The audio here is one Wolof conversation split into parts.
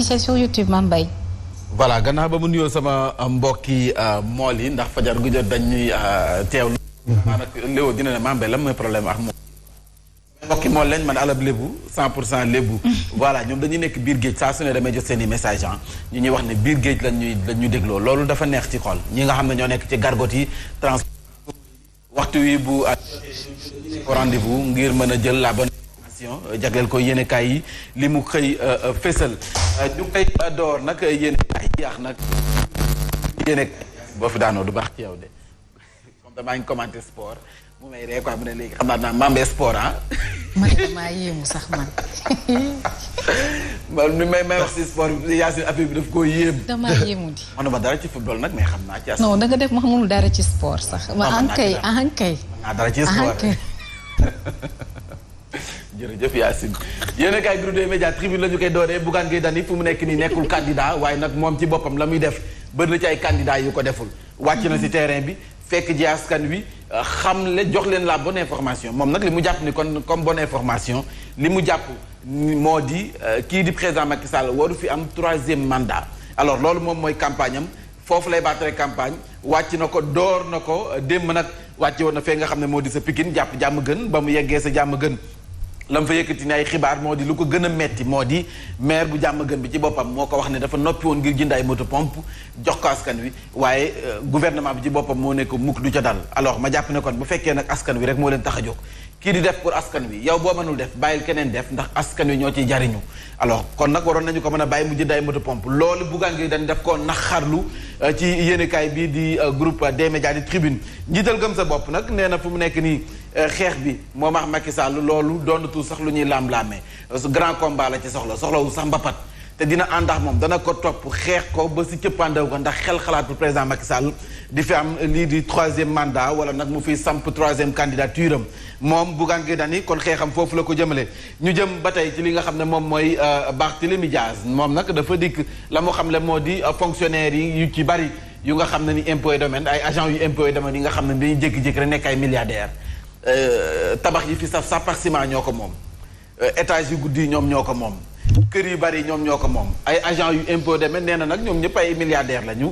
chaîne sur YouTube Mame Mbaye. voilà gannaaw ba mu nuyoo sama mbokki mool yi ndax fajar gu jot dañuy teewlu. maanaam Léo dina ne Mame Mbaye lan mooy problème ak moom. mbokki mool lañ man alab lébu 100% lébu. voilà ñoom dañuy nekk biir géej saa su ne damay jot seen i message ñu ñuy wax ne biir géej lañ ñuy dégloo loolu dafa neex ci xol ñi nga xam ne ñoo nekk ci gargot yi trans waxtu wi bu rendez-vous ngir mën a jël la bonne information jagleel ko yéenekaay yi li mu xëy fésal ñu koy door nag yéenekaay yi yaax nag yéenekaay boo fi daanoo du baax ci yow de comme damaa ngi commenté sport mu may ree quoi mu ne léegi xam naa Mame Mbaye sport man damaa yéemu sax man. man may wax si sport bi Yacine affaire bi daf koo yéem. damaa yéemu di. manuma dara ci football nag mais xam naa ci. non danga def ma xamul dara ci sport sax. ma ankay. mën naa dara ci sport jërëjëf Yacine. yéen a kaay groupe des médias tribune la ñu koy dooree Bougane Gueye Dany fu mu nekk nii nekkul candidat waaye nag moom ci boppam la muy def bëri na ci ay candidats yu ko deful. wàcc na si terrain bi fekk ji askan wi xamle jox leen la bonne information moom nag li mu jàpp ni kon comme bonne information li mu jàpp moo di kii di président Macky Sall waru fi am 3e mandat. alors loolu moom mooy campagne am foofu lay battre campagne wàcc na ko door na ko démb nag wàcce woon na fee nga xam ne moo di sa Pikine jàpp jàmm gën ba mu yeggee sa jàmm gën. la mu fa yëkkati ni ay xibaar moo di lu ko gën a metti moo di maire bu jàmm gën bi ci boppam moo ko wax ne dafa noppi woon ngir jënd ay moto pompe jox ko askan wi waaye gouvernement bi ci boppam moo ne ko mukk du ca dal alors ma jàpp ne kon bu fekkee nag askan wi rek moo leen tax a jóg kii di def pour askan wi yow boo mënul def bàyyil keneen def ndax askan wi ñoo ciy jariñu alors kon nag waroon nañu ko mën a bàyyi mu jënd ay moto pompe loolu Bougane Gueye Dany def ko naxarlu ci yéenekaay bii di groupe des médias di tribune njiital gëm sa bopp nag nee na fu mu nekk nii xeex bi moom ak Macky Sall loolu doonatul sax lu ñuy laam-laamee grand combat la ci soxlawul sax mbapat te dina ànd ak moom dana ko topp xeex ko ba si cëppaandaw ko ndax xel xalaatu président Macky Sall di fi am lii di 3e mandat wala nag mu fiy samp 3e candidature am moom Bougane Gueye Dany kon xeexam foofu la ko jëmale ñu jëm ba tey ci li nga xam ne moom mooy Barthélémy Dias moom nag dafa dikk la mu xam le moo di fonctionnaire yi yu ci bari yu nga xam ne ni impôt et domaine ay agent yu impôt et domaine yi nga xam ne dañuy jékki-jékki rek nekk ay milliardaires tabax yi fi saf par ciment ñoo ko moom étage yu guddi yi ñoom ñoo ko moom kër yu bari ñoom ñoo ko moom ay agent yu impôt domaine nee na nag ñoom ñëpp ay milliardaires la ñu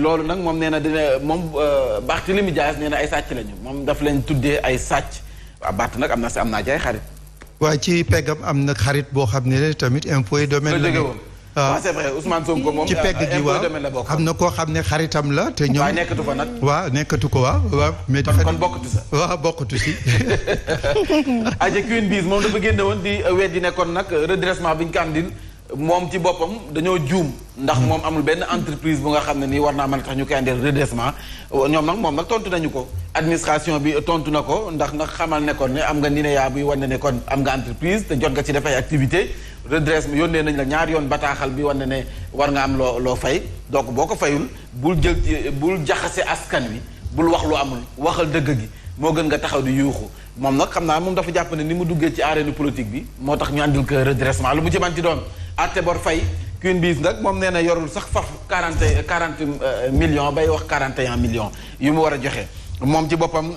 loolu nag moom nee na dina moom Barthélémy Dias nee na ay sàcc la ñu moom daf leen tuddee ay sàcc waaw Bart nag am naa ci ay xarit. waaye ci peggam am na xarit boo xam ne tamit impôt et domaine la ñu. waaw c'est vrai Ousmane Sonko moom ci pegg gi waaw am na koo xam ne xaritam la te ñoom. waaye nekkatu fa nag. waaw nekkatu ko waaw. mais dafa kon bokkatu sa. waaw bokkatu si. aja Queen Biz moom dafa génne woon di weddi nekkoon nag redressement bi ñu ko andil moom ci boppam dañoo juum. ndax moom amul benn entreprise bu nga xam ne nii war naa mën a tax ñu koy andil redressement ñoom nag moom nag tontu nañu ko. administration bi tontu na ko ndax nag xamal ne kon ne am nga NINEA buy wane ne kon am nga entreprise te jot nga ci def ay activité redressement yónnee nañ la ñaari yoon bataaxal bi wane ne war nga am loo fay donc boo ko fayul bul jaxase askan wi bul wax lu amul waxal dëgg gi moo gën nga taxaw di yuuxu moom nag xam naa moom dafa jàpp ne ni mu duggee ci arène politique bi moo tax ñu andil ko redressement lu mu ci manti doon atte bor fay Queen Biz nag moom nee na yorul sax faf 40 millions bay wax 41 millions yu mu war a joxe moom ci boppam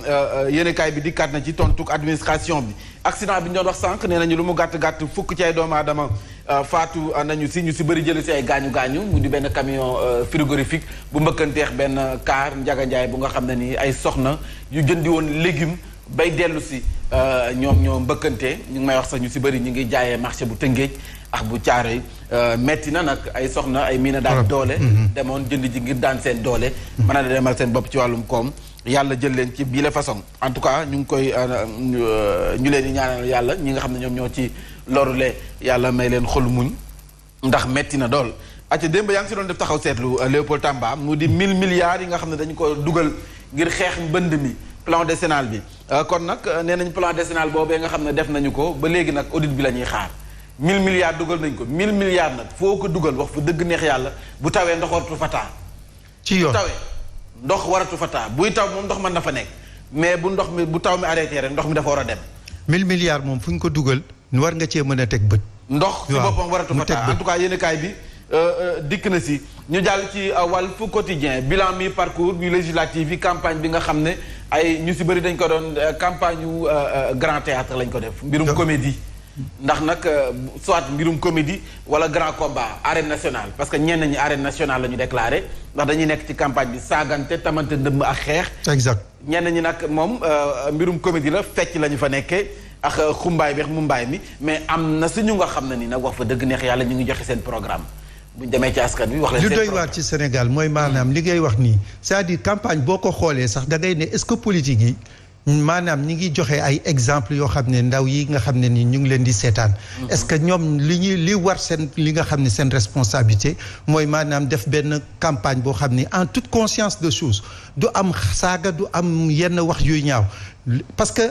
yéenekaay bi dikkaat na ci tontuk administration bi accident bi ñu doon wax sànq nee nañu lu mu gàtt-gàtt fukk ci ay doomu aadama faatu nañu si ñu si bëri jële si ay gaañu-gaañu mu di benn camion frigorifique bu mbëkkanteex benn car Njaga Njaay bu nga xam ne nii ay soxna yu jëndi woon légume bay dellu si ñoom ñoo mbëkkante ñu ngi may wax sax ñu si bëri ñu ngi jaayee marché bu Tëngéej ak bu Caaroy metti na nag ay soxna ay miina daal doole demoon jënd ji ngir daan seen doole mën a demal seen bopp ci wàllum koom yàlla jël leen ci bii la façon en tout cas ñu ngi koy ñu leen di ñaanal yàlla ñi nga xam ne ñoom ñoo ci lorule yàlla may leen xol muñ ndax metti na dool acca démb yaa ngi si doon def taxaw seetlu Léopold Tamba mu di 1000 milliards yi nga xam ne dañu ko dugal ngir xeex mbënd mi plan décennal bi kon nag nee nañ plan décennal boobee nga xam ne def nañu ko ba léegi nag audit bi la ñuy xaar 1000 milliards dugal nañ ko 1000 milliards nag foo ko dugal wax fa dëgg neex yàlla bu tawee ndox waratu fa taa ci yoon bu tawee ndox waratu fa taa buy taw moom ndox mën na fa nekk mais bu taw mi arrêté rek ndox mi dafa war a dem 1000 milliards moom fu ñu ko dugal war nga cee mën a teg bët ndox si boppam waratu fa taa en tout cas yéenekaay bi dikk na si ñu jàll ci Walf Quotidien bilan mi parcours bi législative yi campagne bi nga xam ne ay ñu si bëri dañ ko doon campagne yu grand théâtre lañ ko def mbirum comédie ndax nag soit mbirum comédie wala grand combat arène nationale parce que ñenn ñi arène nationale la ñu déclaré ndax dañuy nekk ci campagne bi saagante tamante ndëmm ak xeex. exact ñenn ñi nag moom mbirum comédie la fecc la ñu fa nekkee ak xumbaay bi ak mumbaay mi mais am na suñu nga xam ne ni nag wax fa dëgg neex yàlla ñu ngi joxe seen programme buñ demee ci askan wi wax leen seen lu doy waar ci Sénégal mooy maanaam li ngay wax nii c'est-à-dire campagne boo ko xoolee sax da ngay ne est-ce que politique yi maanaam ñi ngi joxe ay exemple yoo xam ne ndaw yi nga xam ne ni ñu ngi leen di seetaan est-ce que ñoom li war seen li nga xam ne seen responsabilité mooy maanaam def benn campagne boo xam ne en toute conscience de chose du am saaga du am yenn wax yuy ñaaw parce que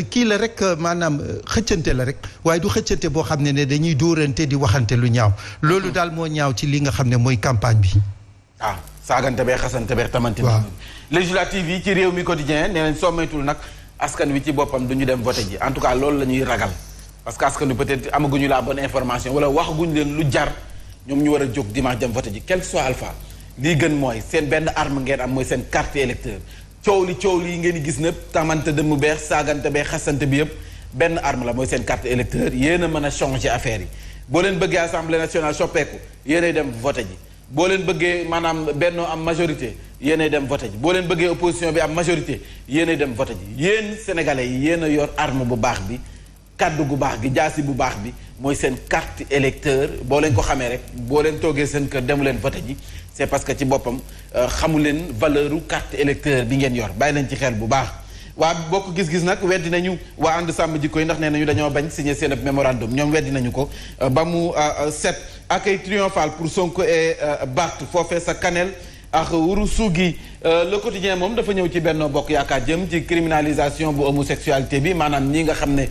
kii la rek maanaam xëccante la rek waaye du xëccante boo xam ne dañuy dóorante di waxante lu ñaaw loolu daal moo ñaaw ci li nga xam ne mooy campagne bi saagante bee xasante bee tamante législative yi ci réew mi quotidien nee nañ soo moytul nag askan wi ci boppam du ñu dem voté ji en tout cas loolu la ñuy ragal parce que askan wi peut-être amaguñu la bonne information wala waxaguñu leen lu jar ñoom ñu war a jóg dimanche dem voté ji quel que soit alpha lii gën mooy seen benn arme ngeen am mooy seen carte électeur coow li ngeen di gis nëpp tamante dëmm beex saagante bee xasante bi yëpp benn arme la mooy seen carte électeur yéen a mën a changer affaire yi boo leen bëggee assemblée nationale soppeeku yéenay dem voté ji boo leen bëggee maanaam bennoo am majorité yéenay dem voté ji boo leen bëggee opposition bi am majorité yéenay dem voté ji yéen sénégalais yi yéen a yor arme bu baax bi kaddu gu baax gi jaasi bu baax bi mooy seen carte électeur boo leen ko xamee rek boo leen toogee seen kër demu leen voté ji c'est parce que ci boppam xamu leen valeur u carte électeur bi ngeen yor bàyyi leen ci xel bu baax waa bokk gis-gis nag weddi nañu waa ànd sàmm jikko yi ndax nee nañu dañoo bañ signé seen mémorandum ñoom weddi nañu ko ba mu set accueil triomphal pour Sonko et Barth foofee sa Kanel ak Ourossogui le quotidien moom dafa ñëw ci Benno Bokk Yaakaar jëm ci criminalisation bu homosexualité bi maanaam ñi nga xam ne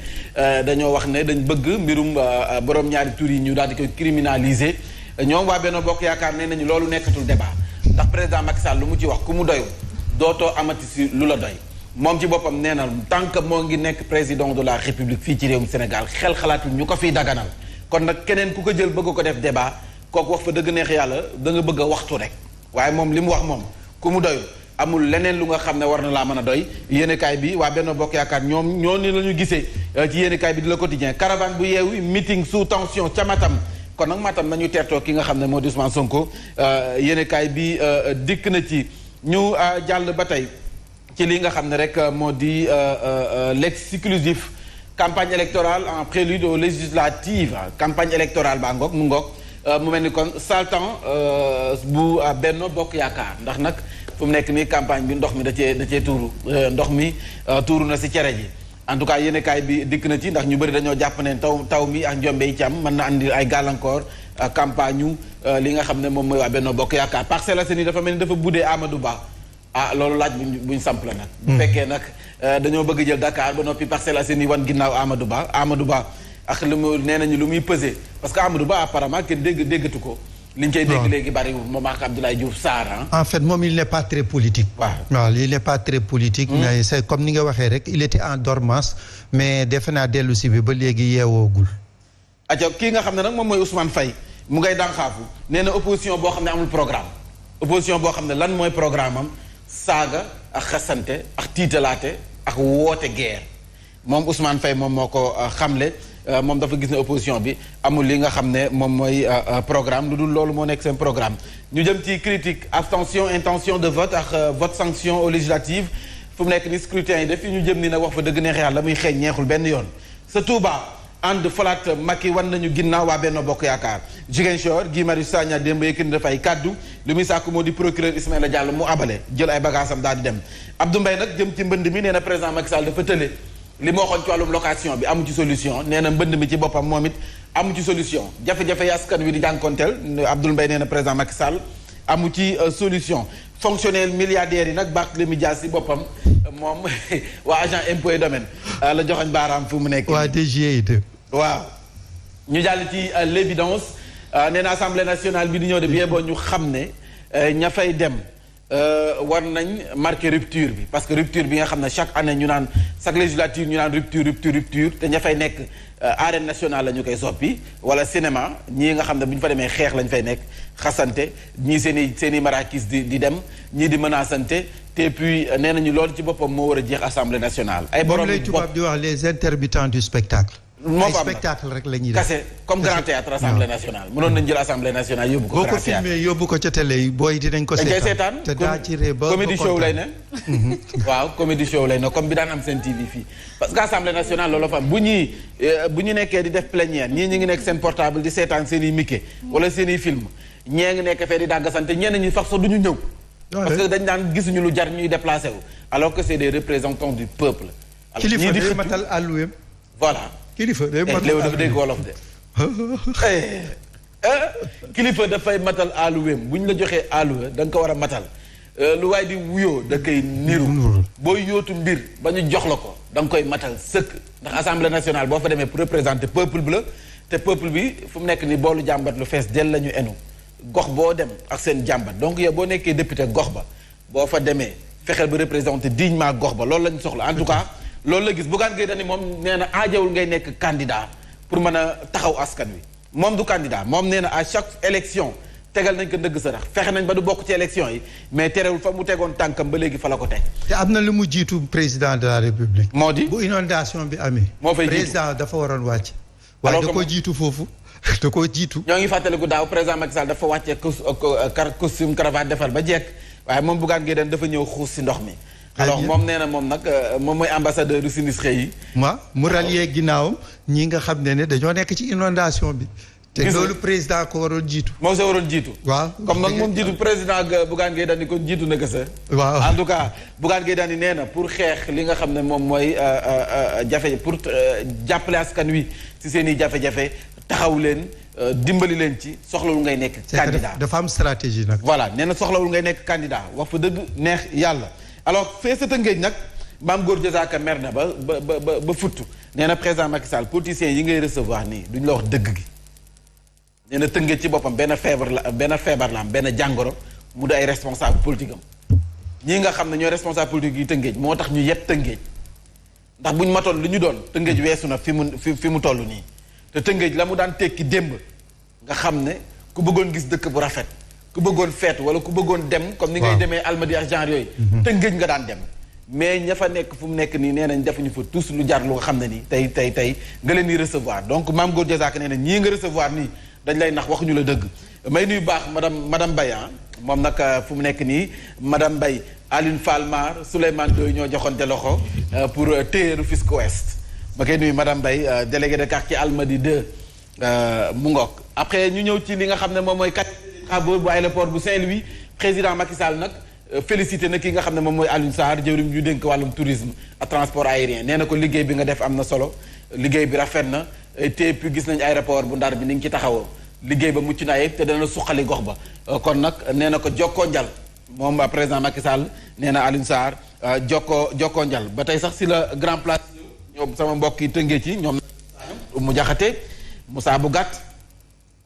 dañoo wax ne dañ bëgg mbirum borom ñaari tur yi ñu daal di koy criminaliser ñoom waa Benno Bokk Yaakaar nee nañu loolu nekkatul débat ndax président Macky Sall lu mu ci wax ku mu doyul dootoo amati si lu la doy moom ci boppam nee na tant que moo ngi nekk président de la République fii ci réewum Sénégal xel xalaatul ñu ko fiy daganal kon nag keneen ku ko jël bëgg ko def débat kooku wax fa dëgg neex yàlla da nga bëgg a waxtu rek waaye moom li mu wax moom ku mu doyul amul leneen lu nga xam ne war na laa mën a doy yéenekaay bi waa Benno Bokk Yaakaar ñoom ñoo ni la ñu gisee ci yéenekaay bi di Le Quotidien caravane bu yeewu meeting sous tension ca Matam kon nag Matam nañu teertoo ki nga xam ne moo di Ousmane Sonko yéenekaay bi dikk na ci ñu jàll ba tey ci li nga xam ne rek moo di l'exclusif campagne électorale en prélude aux législatives campagne électorale baa ngoog mu ngoog mu mel ni kon saltan bu Benno Bokk Yaakaar ndax nag fu mu nekk nii campagne bi ndox mi da cee tuuru ndox mi tuuru na si cere ji en tout cas yéenekaay bi dikk na ci ndax ñu bëri dañoo jàpp ne taw mi ak njombe yi ci am mën na andi ay gàllankoor campagne ñu li nga xam ne moom mooy waa Benno Bokk Yaakaar Parcelles Assainies dafa mel ni dafa buddee Amadou Ba loolu laaj buñ samp la nag bu fekkee nag dañoo bëgg jël Dakar ba noppi Parcelles Assainies wan ginnaaw Amadou Ba ak lu mu nee nañu lu muy pesé parce que Amadou Ba apparemment kenn déggatu ko li ñu koy dégg léegi bariwul moom ak Abdoulaye Diouf Sarr en fait moom il n'est pas très politique waaw il n'est pas très politique mais c'est comme ni nga waxee rek il était en dormance mais defe naa dellu si bi ba léegi yeewoogul aca kii nga xam ne nag moom mooy Ousmane Faye mu ngay dànxaafu nee na opposition boo xam ne amul programme opposition boo xam ne lan mooy programme am saaga ak xasante ak tiitalaate ak woote guerre moom Ousmane Faye moom moo ko xamle moom dafa gis ne opposition bi amul li nga xam ne moom mooy programme lu dul loolu moo nekk seen programme ñu jëm ci critique abstention intention de vote ak vote sanction aux législatives fu mu nekk ni scrutin yi def ñu jëm ni nag wax fa dëgg neex yàlla muy xeeñ ñeexul benn yoon sa Touba ànd falaat Macky wan nañu ginnaaw waa Benno Bokk Yaakaar Ziguinchor Guy Marius Sagna démb yëkkati dafay kaddu lu muy sàkku moo di procureur Ismaïla Diallo mu abale jël ay bagaasam daal di dem Abdou Mbaye nag jëm ci mbënd mi nee na président Macky Sall dafa tële li ma waxoon ci wàllum location bi amu ci solution nee na mbënd mi ci boppam moom it amu ci solution jafe-jafe yi askan wi di jànkonteel Abdoul Mbaye nee na président Macky Sall amu ci solution fonctionnaire milliardaires yi nag Barthélémy Dias si boppam moom waa agent impôt et domaine la joxoñ baaraam fu mu nekk waa DGID waaw ñu jàll ci l'évidence nee na assemblée nationale bi di ñëw de bien bon ñu xam ne ña fay dem war nañ marqué rupture bi parce que rupture bi nga xam ne chaque année ñu naan chaque législature ñu naan rupture te ña fay nekk arène nationale la ñu koy soppi wala cinéma ñii nga xam ne bu ñu fa demee xeex lañ fay nekk xasante ñii seen i marakis di dem ñii di menacante te puis nee nañu loolu ci boppam moo war a jeex assemblée nationale. ay borom lay tubaab di wax les intermittents du spectacle. ay spectacle rek la ñuy def kase comme grand théâtre assemblée nationale mënoon nañ jël assemblée nationale yóbbu ko boo ko filmé yóbbu ko ca télé yi booy dinañ ko seetaan te daa ci ree ba comédie show lay ne waaw comédie show lay ne comme bi daan am seen TV fii parce que assemblée nationale loolu fa am bu ñu nekkee di def plénière ñii ñi ngi nekk seen portable di seetaan seen i mickey wala seen i film ñee ngi nekk fee di dàggasante ñenn ñi sax du ñu ñëw parce que dañ daan gisuñu lu jar ñuy déplacé wu alors que c'est des représentants du peuple kilifa day matal àlluweem voilà kilifa day matal léew dafa dégg wolof de kilifa dafay matal àlluweem bu ñu la joxee àlluwe da nga ko war a matal lu waay di wuyoo da koy niru booy yóotu mbir ba ñu jox la ko da nga koy matal sëkk ndax assemblée nationale boo fa demee pour représenter peuple bi la te peuple bi fu mu nekk ni boolu jàmbat lu fees del la ñu enu gox boo dem ak seen jàmbat donc yow boo nekkee député gox ba boo fa demee fexeel ba représenter dignement gox ba loolu lañu soxla en tout cas loolu la gis Bougane Gueye Dany moom nee na aajawul ngay nekk candidat pour mën a taxaw askan wi moom du candidat moom nee na à chaque élection tegal nañ ko ndëgg sarax fexe nañ ba du bokk ci élection yi mais terewul fa mu tegoon tànkam ba léegi fa la ko teg. te am na lu mu jiitu président de la république. moo di bu inondation bi amee. moo fay jiitu président dafa waroon wàcc. waaye da ko jiitu foofu. da koo jiitu. ñoo ngi fàttaliku daaw président Macky Sall dafa wàccee costume cravate defar ba jekk waaye moom Bougane Gueye Dany dafa ñëw xuus si ndox mi. alors moom nee na moom nag moom mooy ambassadeur du sinistré yi. mu rallier ginnaawam ñi nga xam ne dañoo nekk ci inondation bi. te loolu président ko waroon jiitu. moo sa waroon jiitu. waaw comme nag moom jiitu président Bougane Gueye Dany ko jiitu na ko sa. waaw en tout cas Bougane Gueye Dany nee na pour xeex li nga xam ne moom mooy jafe pour jàppale askan wi ci seen i jafe-jafe taxaw leen dimbali leen ci soxlawul ngay nekk. candidat dafa am stratégie nag. voilà nee na soxlawul ngay nekk candidat wax fa dëgg neex yàlla. alors fee sa Tëngéej nag Mame Gor Diazaka mer na ba futtu nee na président Macky Sall politiciens yi ngay recevoir nii duñ la wax dëgg gi. nee na Tëngéej ci boppam benn feebar la am benn jàngoro mu di ay responsable politique am ñii nga xam ne ñooy responsable politique yi Tëngéej moo tax ñu yet Tëngéej ndax buñ matoon lu ñu doon Tëngéej weesu na fi mu toll nii te Tëngéej la mu daan tekki démb nga xam ne ku bëggoon gis dëkk bu rafet ku bëggoon feetu wala ku bëggoon dem comme ni ngay demee Almadies ak genre yooyu Tëngéej nga daan dem mais ña fa nekk fu mu nekk nii nee nañ defuñu fa tous lu jar lu nga xam ne nii tey nga leen di recevoir donc Mame Gor Diazaka nee na ñii nga recevoir nii dañ lay nax waxuñu la dëgg may nuyu baax madame Mbaye moom nag fu mu nekk nii madame Mbaye Aline Fall Mar Souleymane Doy ñoo joxonte loxo pour téye Rufisque Ouest ma koy nuyu madame Mbaye délégué de quartier Almadies 2 mu ngoog après ñu ñëw ci li nga xam ne moom mooy bu aéroport bu Saint-Louis président Macky Sall nag félicité na ki nga xam ne moom mooy Alioune Sarr jëwriñ ñu dénk wàllum tourisme ak transport aérien nee na ko liggéey bi nga def am na solo liggéey bi rafet na te puis gis nañ aéroport bu Ndar bi ni nga ci taxawoo liggéey ba mucc naa yëpp te dana suqali gox ba kon nag nee na ko jokkoo njal moom président Macky Sall nee na Alioune Sarr jokkoo njal ba tey sax si la grand place ñoom sama mbokk yi tëngee ci ñoom mu jaxate Moussa bu gàtt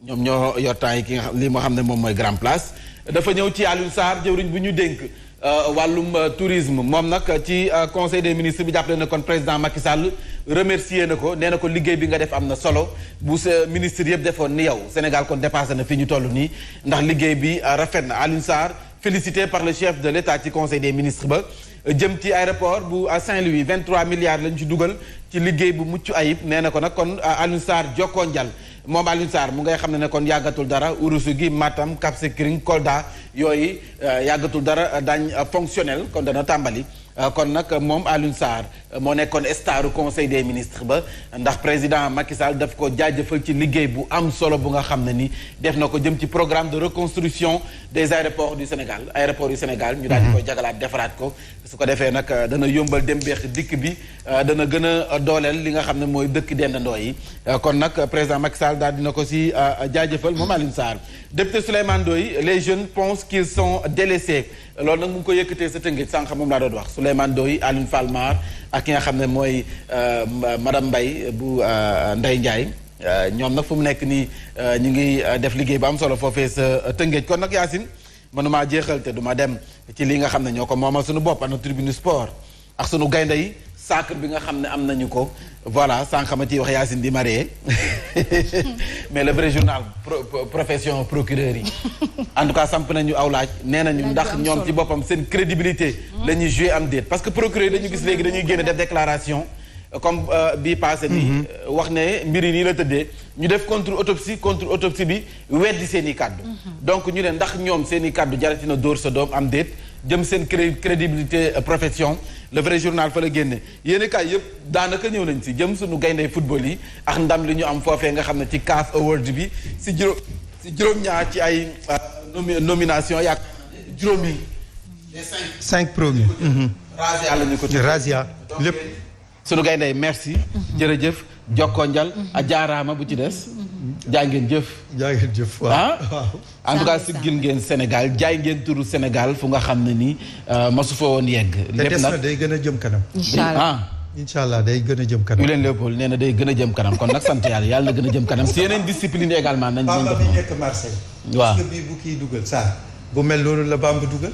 ñoom ñoo yor temps yi ki nga xam li moo xam ne moom mooy grand place dafa ñëw ci Alioune Sarr jëwriñ bu ñu dénk wàllum tourisme moom nag ci conseil des ministres bi jàppale na kon président Macky Sall remercier na ko nee na ko liggéey bi nga def am na solo bu sa ministre yëpp defoon ni yow Sénégal kon dépassé na fi ñu toll nii ndax liggéey bi rafet na Alioune Sarr félicité par le chef de l'État ci conseil des ministres ba jëm ci aéroport bu Saint-Louis 23 milliards lañ ci dugal ci liggéey bu mucc ayib nee na ko nag kon Alioune Sarr jokkoo njal moom Alioune Sarr mu ngay xam ne kon yàggatul dara Ourossogui Matam Cap Skirring Kolda yooyu yàggatul dara daañ fonctionnel kon dana tàmbali kon nag moom Alioune Sarr moo nekkoon staru conseil des ministres ba ndax président Macky Sall daf ko jaajëfal ci liggéey bu am solo bu nga xam ne ni def na ko jëm ci programme de reconstruction des aéroports du Sénégal aéroports du Sénégal ñu daal di koy jagalaat defaraat ko su ko defee nag dana yombal dem beex dikk bi dana gën a dooleel li nga xam ne mooy dëkk dendandoo yi kon nag président Macky Sall daal dina ko si jaajëfal moom Alioune Sarr député Souleymane Ndoye les jeunes pensent qu'ils sont délaissés loolu nag mu ngi ko yëkkatee sa tëngéej sànq moom laa doon wax Souleymane Ndoye Aline Fall Mar ak ki nga xam ne mooy madame Mbaye bu Ndeye Ndiaye ñoom nag fu mu nekk nii ñu ngi def liggéey bu am solo foofee sa tëngéej kon nag Yacine mënumaa jeexal te duma dem ci li nga xam ne ñoo ko moomal suñu bopp ana tribune sport ak sunu gaynde yi sacre bi nga xam ne am nañu ko voilà sànq ma ciy wax Yacine di marié mais le vrai journal profession procureur yi en tout cas samp nañu aw laaj nee nañu ndax ñoom ci boppam seen crédibilité la ñuy joué am déet parce que procureur yi dañu gis léegi dañuy génne def déclaration comme bii passé nii wax ne mbir yi nii la tëddee ñu def contre autopsie bi weddi seen i kàddu donc ñu ne ndax ñoom seen i kàddu jaratina dóor sa doom am déet jëm seen crédibilité profession le vrai journal fa la génne yéen kaay yëpp daanaka ñëw nañ si jëm suñu gayndey football yi ak ndam li ñu am foofee nga xam ne ci CAF Award bi si juróom-ñaar ci ay nomination yaak juróomi les 5 premiers Razia la ñu ko Razia lépp sunu gayndey merci jërëjëf jokkoo njal a jaaraama bu ci des jaay ngeen jëf waaw en tout cas siggil ngeen Sénégal jaay ngeen turu Sénégal fu nga xam ne ni masu fa woon yegg lépp nag day gën a jëm kanam incha allah day gën a jëm kanam ñu leen Léopold nee na day gën a jëm kanam kon nag sant yàlla na gën a jëm kanam si yeneen discipline également nañ Bamba bi nekk Marseille waaw bii bu kii dugal saa bu mel loolu la Bamba dugal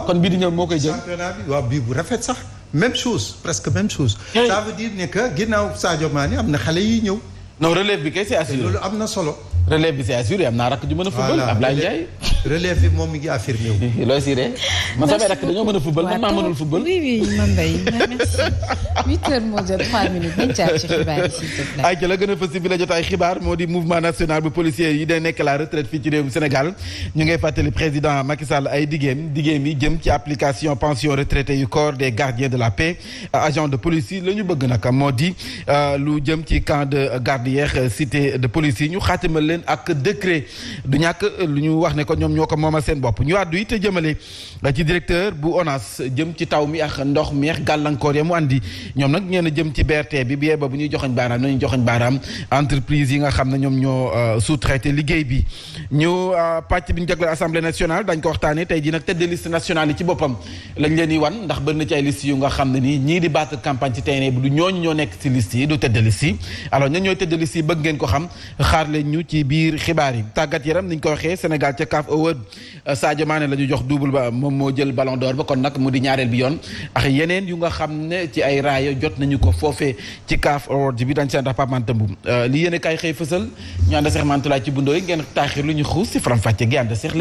kon bii di ñëw moo koy jël championnat bi waaw bii bu rafet sax même chose presque même chose ça veut dire ne que ginnaaw Sadio Mané am na xale yi ñëw non relève bi kay c'est assuré loolu am na solo relève bi c'est assuré am naa rakk ju mën a football Ablaye Ndiaye relève bi moom mi ngi affirmé wu looy siree man samay rakk dañoo mën a football man maa mënul football oui Mame Mbaye merci 8h moo jot 3 minutes nañ jaar ci xibaar yi s'il te plaît ay ca la gën a fës bi la jotaay xibaar moo di mouvement national bu policier yi day nekk la retraite fii ci réewum Sénégal ñu ngay fàttali président Macky Sall ay diggéem yi jëm ci application pension retraité yu corps des gardiens de la paix agent de police yi la ñu bëgg nag moo di lu jëm ci camp de garde yeex cité de police yi ñu xaatimal leen ak décret du ñàkk lu ñu wax ne ko ñoom ñoo ko moomal seen bopp ñu àddu it jëmale ci directeur bu ONAS jëm ci taw mi ak ndox mi ak gàllankoor ya mu andi ñoom nag ñeen a jëm ci BRT bi bie ba bu ñuy joxoñ baaraam nañu joxoñ baaraam entreprise yi nga xam ne ñoom ñoo sous-traité liggéey bi ñu pàcc bi ñu jagleel assemblée nationale dañ ko waxtaanee tey jii nag tête de liste nationale yi ci boppam lañ leen di wan ndax bëri na ci ay liste yu nga xam ne nii ñii di battre campagne ci terrain bi du ñooñu ñoo nekk ci liste yi du tête de liste yi alors ñan ñooy tête de liste yi bëgg ngeen ko xam xaar leen ñu ci biir xibaar yi tàggat yaram niñ ko waxee Sénégal ca CAF Award Sadio Mané la ñu jox double ba moom moo jël ballon d'or ba kon nag mu di ñaareel bi yoon ak yeneen yu nga xam ne ci ay raaya jot nañu ko foofee ci CAF Award bi dañ seen ndax Pape Mante Mboum li yéen a kaay xëy fësal ñu ànd Seex Mantulaay ci bundoo yi ngeen taaxir lu ñu xuus si faram fàcce gi ànd Seex